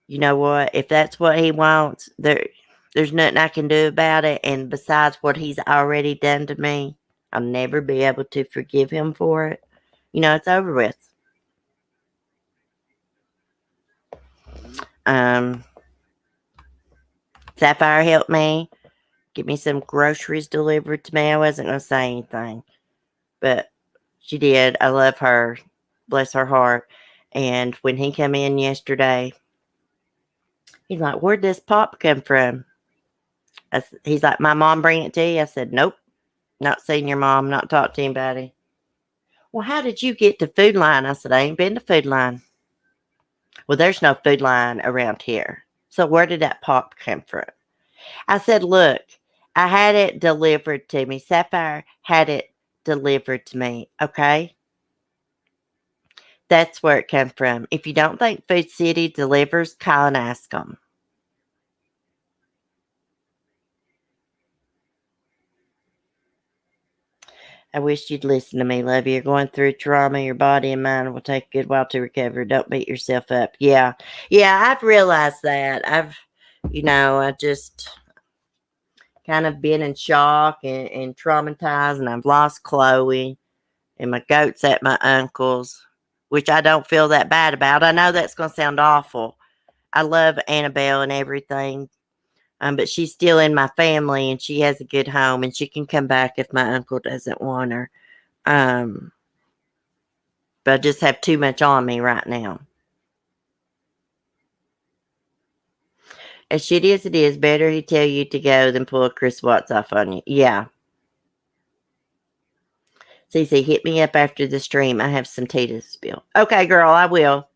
you know what? If that's what he wants, there's nothing I can do about it. And besides what he's already done to me, I'll never be able to forgive him for it. It's over with. Sapphire helped me get me some groceries delivered to me. I wasn't going to say anything, but she did. I love her. Bless her heart. And when he came in yesterday, he's like, "Where'd this pop come from?" He's like, "My mom bring it to you?" I said, "Nope. Not seen your mom. Not talked to anybody." "Well, how did you get to Food Line?" I said, "I ain't been to Food Line." "Well, there's no Food Line around here. So where did that pop come from?" I said, "Look, I had it delivered to me. Sapphire had it delivered to me, okay? That's where it came from. If you don't think Food City delivers, call and ask them." I wish you'd listen to me, love. You're going through trauma. Your body and mind will take a good while to recover. Don't beat yourself up. Yeah, I've realized that. I just kind of been in shock and traumatized, and I've lost Chloe, and my goat's at my uncle's, which I don't feel that bad about. I know that's going to sound awful. I love Annabelle and everything, but she's still in my family, and she has a good home, and she can come back if my uncle doesn't want her. But I just have too much on me right now. As shitty as it is, better he tell you to go than pull a Chris Watts off on you. Yeah. Cece, hit me up after the stream. I have some tea to spill. Okay, girl, I will.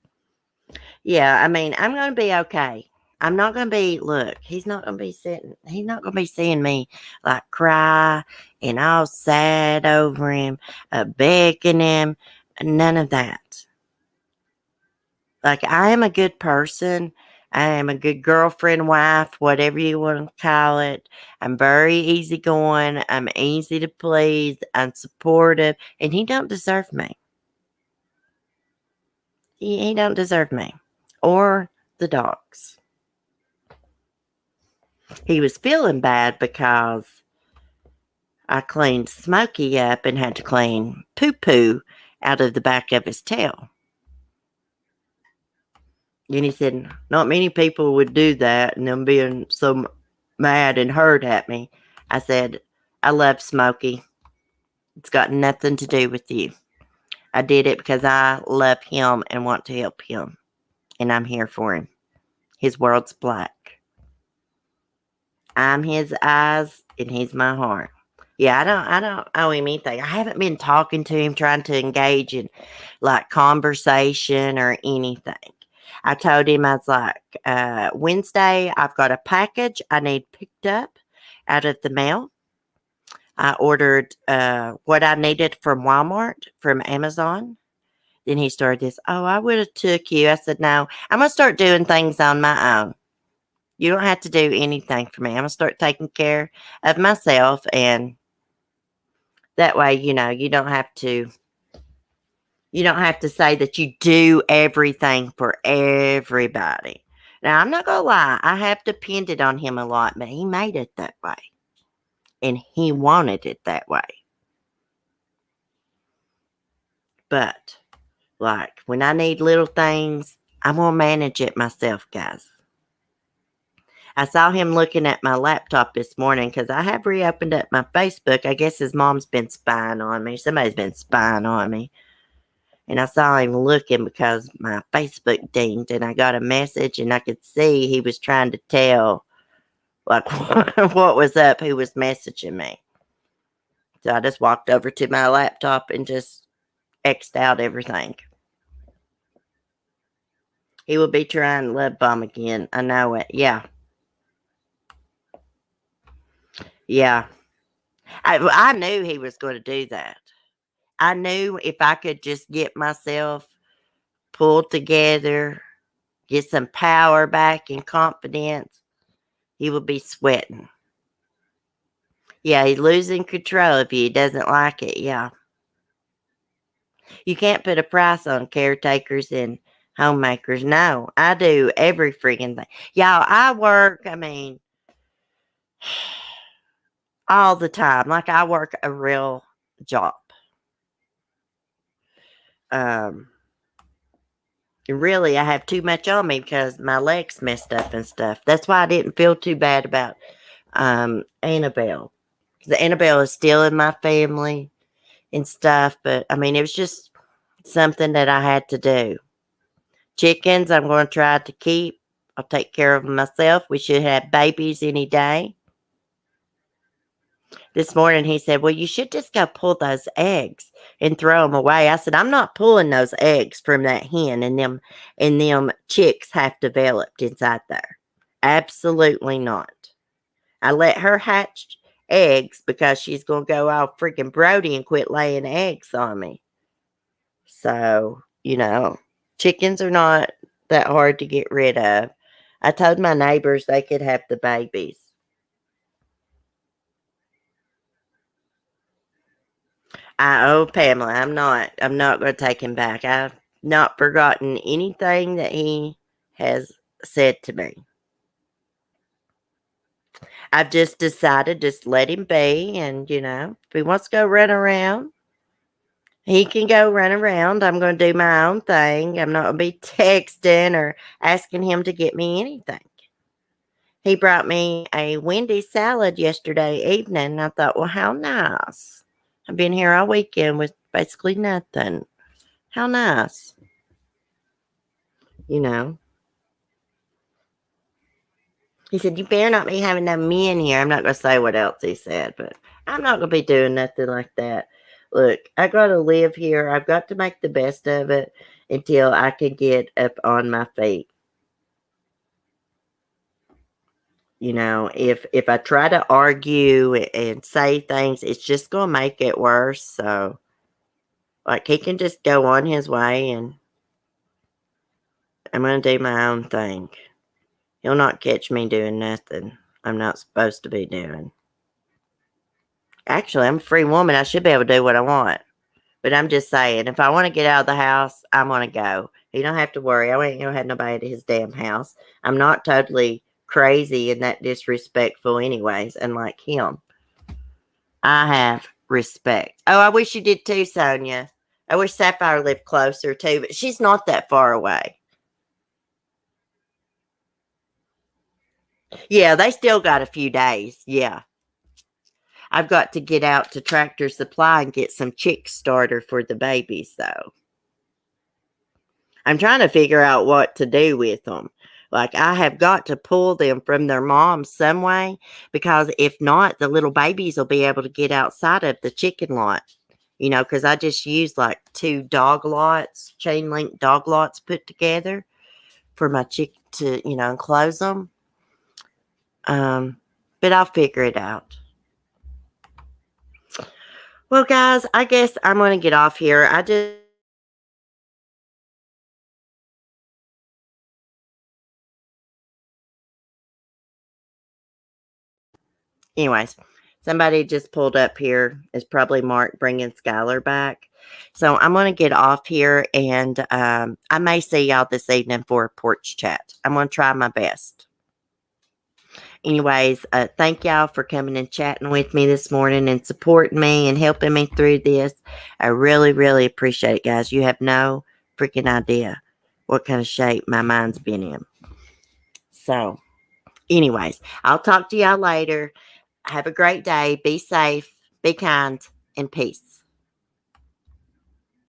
Yeah, I'm going to be okay. I'm not going to be, look, he's not going to be seeing me like cry and all sad over him, begging him, none of that. Like, I am a good person. I am a good girlfriend, wife, whatever you want to call it. I'm very easygoing. I'm easy to please. I'm supportive. And he don't deserve me. He don't deserve me. Or the dogs. He was feeling bad because I cleaned Smokey up and had to clean poo-poo out of the back of his tail. And he said, not many people would do that, and them being so mad and hurt at me. I said, I love Smokey. It's got nothing to do with you. I did it because I love him and want to help him. And I'm here for him. His world's black. I'm his eyes and he's my heart. Yeah, I don't owe him anything. I haven't been talking to him, trying to engage in like conversation or anything. I told him, I was like, Wednesday, I've got a package I need picked up out of the mail. I ordered what I needed from Walmart, from Amazon. Then he started this, oh, I would have took you. I said, no, I'm going to start doing things on my own. You don't have to do anything for me. I'm going to start taking care of myself. And that way, you know, you don't have to say that you do everything for everybody. Now, I'm not going to lie. I have depended on him a lot, but he made it that way. And he wanted it that way. But, like, when I need little things, I'm going to manage it myself, guys. I saw him looking at my laptop this morning because I have reopened up my Facebook. I guess his mom's been spying on me. Somebody's been spying on me. And I saw him looking because my Facebook dinged and I got a message and I could see he was trying to tell like what was up, who was messaging me. So I just walked over to my laptop and just X'd out everything. He will be trying love bomb again. I know it. Yeah. Yeah. I knew he was going to do that. I knew if I could just get myself pulled together, get some power back and confidence, he would be sweating. Yeah, he's losing control if he doesn't like it. Yeah. You can't put a price on caretakers and homemakers. No, I do every freaking thing. Y'all, I work, all the time. Like I work a real job. Really, I have too much on me because my legs messed up and stuff. That's why I didn't feel too bad about Annabelle. The Annabelle is still in my family and stuff, but it was just something that I had to do. Chickens, I'm going to try to keep. I'll take care of them myself. We should have babies any day. This morning he said, well, you should just go pull those eggs and throw them away. I said, I'm not pulling those eggs from that hen, and them chicks have developed inside there. Absolutely not. I let her hatch eggs because she's going to go all freaking Brody and quit laying eggs on me. So, chickens are not that hard to get rid of. I told my neighbors they could have the babies. Pamela, I'm not going to take him back. I've not forgotten anything that he has said to me. I've just decided just let him be, and if he wants to go run around, he can go run around. I'm going to do my own thing. I'm not going to be texting or asking him to get me anything. He brought me a Wendy's salad yesterday evening, and I thought, well, how nice. I've been here all weekend with basically nothing. How nice. He said, you better not be having no men here. I'm not going to say what else he said, but I'm not going to be doing nothing like that. Look, I got to live here. I've got to make the best of it until I can get up on my feet. If I try to argue and say things, it's just going to make it worse. So, like, he can just go on his way, and I'm going to do my own thing. He'll not catch me doing nothing I'm not supposed to be doing. Actually, I'm a free woman. I should be able to do what I want. But I'm just saying, if I want to get out of the house, I'm going to go. You don't have to worry. I ain't going to have nobody at his damn house. I'm not totally crazy and that disrespectful anyways, unlike him. I have respect. Oh, I wish you did too, Sonia. I wish Sapphire lived closer too, but she's not that far away. Yeah, they still got a few days. Yeah. I've got to get out to Tractor Supply and get some chick starter for the babies, though. I'm trying to figure out what to do with them. Like, I have got to pull them from their moms some way, because if not, the little babies will be able to get outside of the chicken lot. You know, because I just used like 2 dog lots, chain link dog lots put together for my chick to, enclose them. But I'll figure it out. Well, guys, I guess I'm going to get off here. Anyways, somebody just pulled up here. It's probably Mark bringing Skylar back. So I'm going to get off here, and I may see y'all this evening for a porch chat. I'm going to try my best. Anyways, thank y'all for coming and chatting with me this morning and supporting me and helping me through this. I really, really appreciate it, guys. You have no freaking idea what kind of shape my mind's been in. So, anyways, I'll talk to y'all later. Have a great day. Be safe, be kind, and peace.